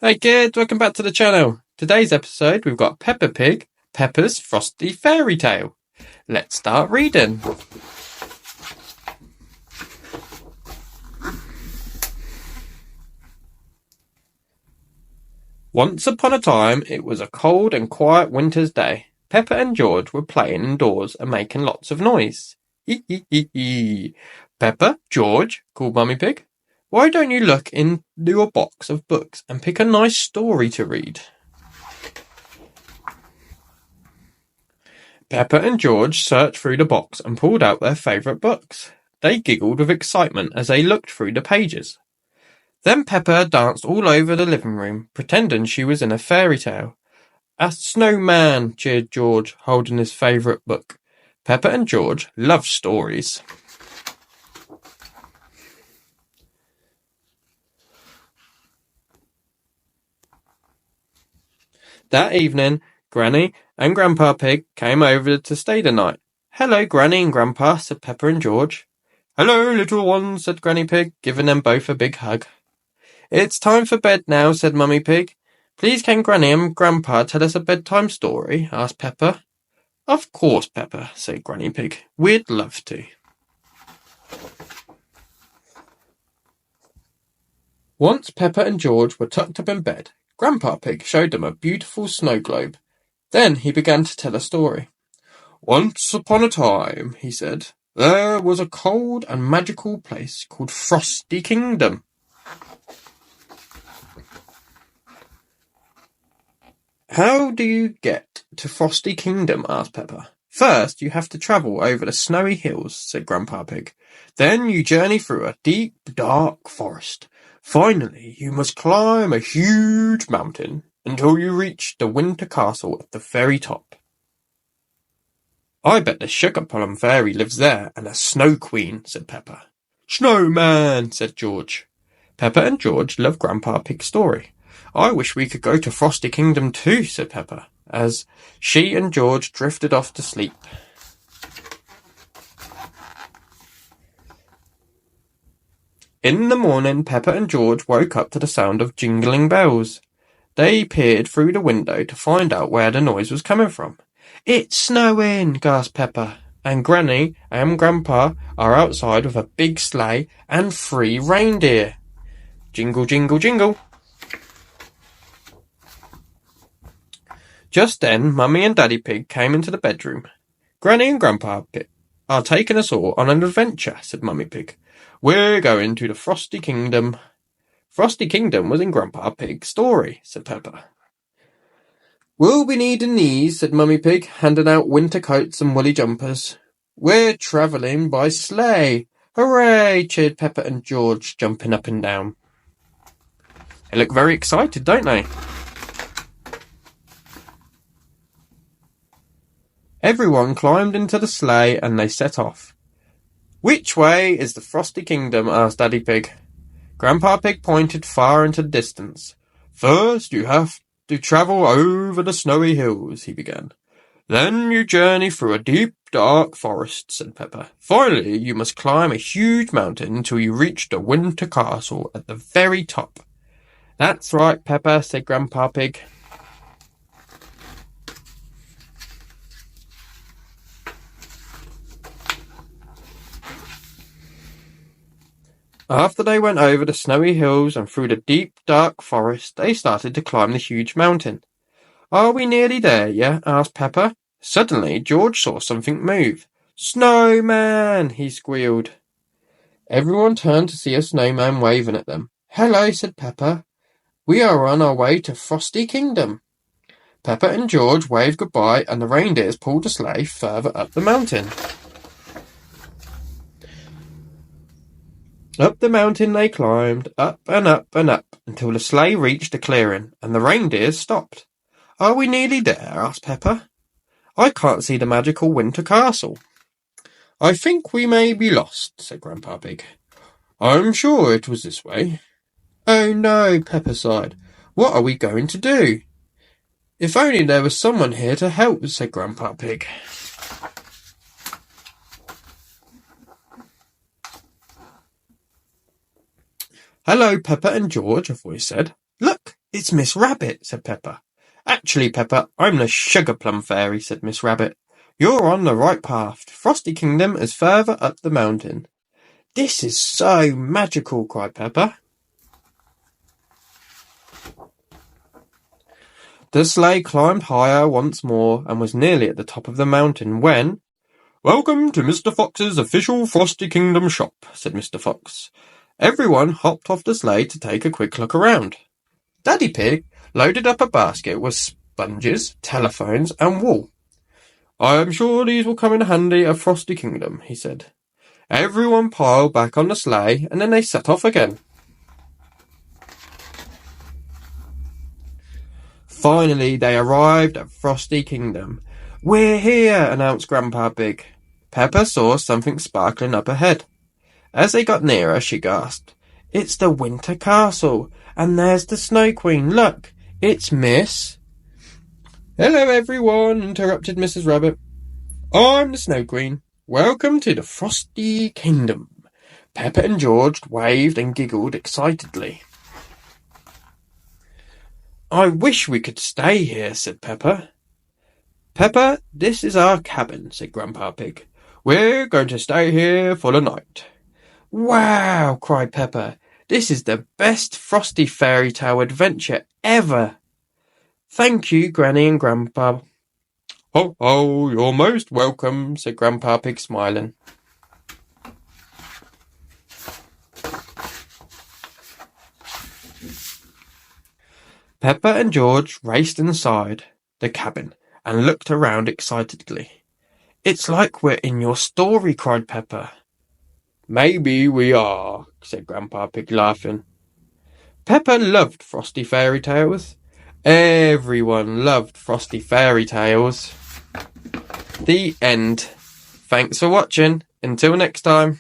Hey kids, welcome back to the channel. Today's episode we've got Peppa Pig, Peppa's Frosty Fairy Tale. Let's start reading. Once upon a time, it was a cold and quiet winter's day. Peppa and George were playing indoors and making lots of noise. Hee hee hee hee. Peppa, George, called Mummy Pig, why don't you look into your box of books and pick a nice story to read? Peppa and George searched through the box and pulled out their favourite books. They giggled with excitement as they looked through the pages. Then Peppa danced all over the living room, pretending she was in a fairy tale. A snowman, cheered George, holding his favourite book. Peppa and George love stories. That evening, Granny and Grandpa Pig came over to stay the night. Hello, Granny and Grandpa, said Peppa and George. Hello, little ones, said Granny Pig, giving them both a big hug. It's time for bed now, said Mummy Pig. Please can Granny and Grandpa tell us a bedtime story? Asked Peppa. Of course, Peppa, said Granny Pig. We'd love to. Once Peppa and George were tucked up in bed, Grandpa Pig showed them a beautiful snow globe. Then he began to tell a story. Once upon a time, he said, there was a cold and magical place called Frosty Kingdom. How do you get to Frosty Kingdom? Asked Peppa. First, you have to travel over the snowy hills, said Grandpa Pig. Then you journey through a deep, dark forest. Finally, you must climb a huge mountain until you reach the winter castle at the very top. I bet the sugar plum fairy lives there and a snow queen, said Peppa. Snowman, said George. Peppa and George loved Grandpa Pig's story. I wish we could go to Frosty Kingdom too, said Peppa, as she and George drifted off to sleep. In the morning, Peppa and George woke up to the sound of jingling bells. They peered through the window to find out where the noise was coming from. It's snowing, gasped Peppa, and Granny and Grandpa are outside with a big sleigh and 3 reindeer. Jingle, jingle, jingle. Just then, Mummy and Daddy Pig came into the bedroom. Granny and Grandpa Pig are taking us all on an adventure, said Mummy Pig. We're going to the Frosty Kingdom. Frosty Kingdom was in Grandpa Pig's story, said Peppa. We'll be needing these, said Mummy Pig, handing out winter coats and woolly jumpers. We're travelling by sleigh. Hooray, cheered Peppa and George, jumping up and down. They look very excited, don't they? Everyone climbed into the sleigh and they set off. Which way is the Frosty Kingdom? Asked Daddy Pig. Grandpa Pig pointed far into the distance. First you have to travel over the snowy hills, he began. Then you journey through a deep, dark forest, said Peppa. Finally, you must climb a huge mountain until you reach the winter castle at the very top. That's right, Peppa, said Grandpa Pig. After they went over the snowy hills and through the deep, dark forest, they started to climb the huge mountain. Are we nearly there yet? Asked Peppa. Suddenly, George saw something move. Snowman, he squealed. Everyone turned to see a snowman waving at them. Hello, said Peppa. We are on our way to Frosty Kingdom. Peppa and George waved goodbye and the reindeers pulled the sleigh further up the mountain. Up the mountain they climbed, up and up and up, until the sleigh reached a clearing, and the reindeers stopped. Are we nearly there? Asked Peppa. I can't see the magical winter castle. I think we may be lost, said Grandpa Pig. I'm sure it was this way. Oh no, Peppa sighed. What are we going to do? If only there was someone here to help, said Grandpa Pig. Hello, Peppa and George, a voice said. Look, It's Miss Rabbit, said Peppa. Actually, Peppa, I'm the Sugar Plum Fairy, said Miss Rabbit. You're on the right path. Frosty Kingdom is further up the mountain. This is so magical, cried Peppa. The sleigh climbed higher once more and was nearly at the top of the mountain when... Welcome to Mr. Fox's official Frosty Kingdom shop, said Mr. Fox. Everyone hopped off the sleigh to take a quick look around. Daddy Pig loaded up a basket with sponges, telephones, and wool. I am sure these will come in handy at Frosty Kingdom, he said. Everyone piled back on the sleigh, and then they set off again. Finally, they arrived at Frosty Kingdom. We're here, announced Grandpa Pig. Peppa saw something sparkling up ahead. As they got nearer, she gasped, It's the Winter Castle, and there's the Snow Queen. Look, it's Miss... Hello, everyone, interrupted Mrs. Rabbit. I'm the Snow Queen. Welcome to the Frosty Kingdom. Peppa and George waved and giggled excitedly. I wish we could stay here, said Peppa. Peppa, this is our cabin, said Grandpa Pig. We're going to stay here for the night. Wow, cried Peppa. This is the best Frosty Fairy Tale adventure ever. Thank you, Granny and Grandpa. Ho, ho, you're most welcome, said Grandpa Pig, smiling. Peppa and George raced inside the cabin and looked around excitedly. It's like we're in your story, cried Peppa. Maybe we are, said Grandpa Pig, laughing. Peppa loved Frosty Fairy Tales. Everyone loved Frosty Fairy Tales. The end. Thanks for watching. Until next time.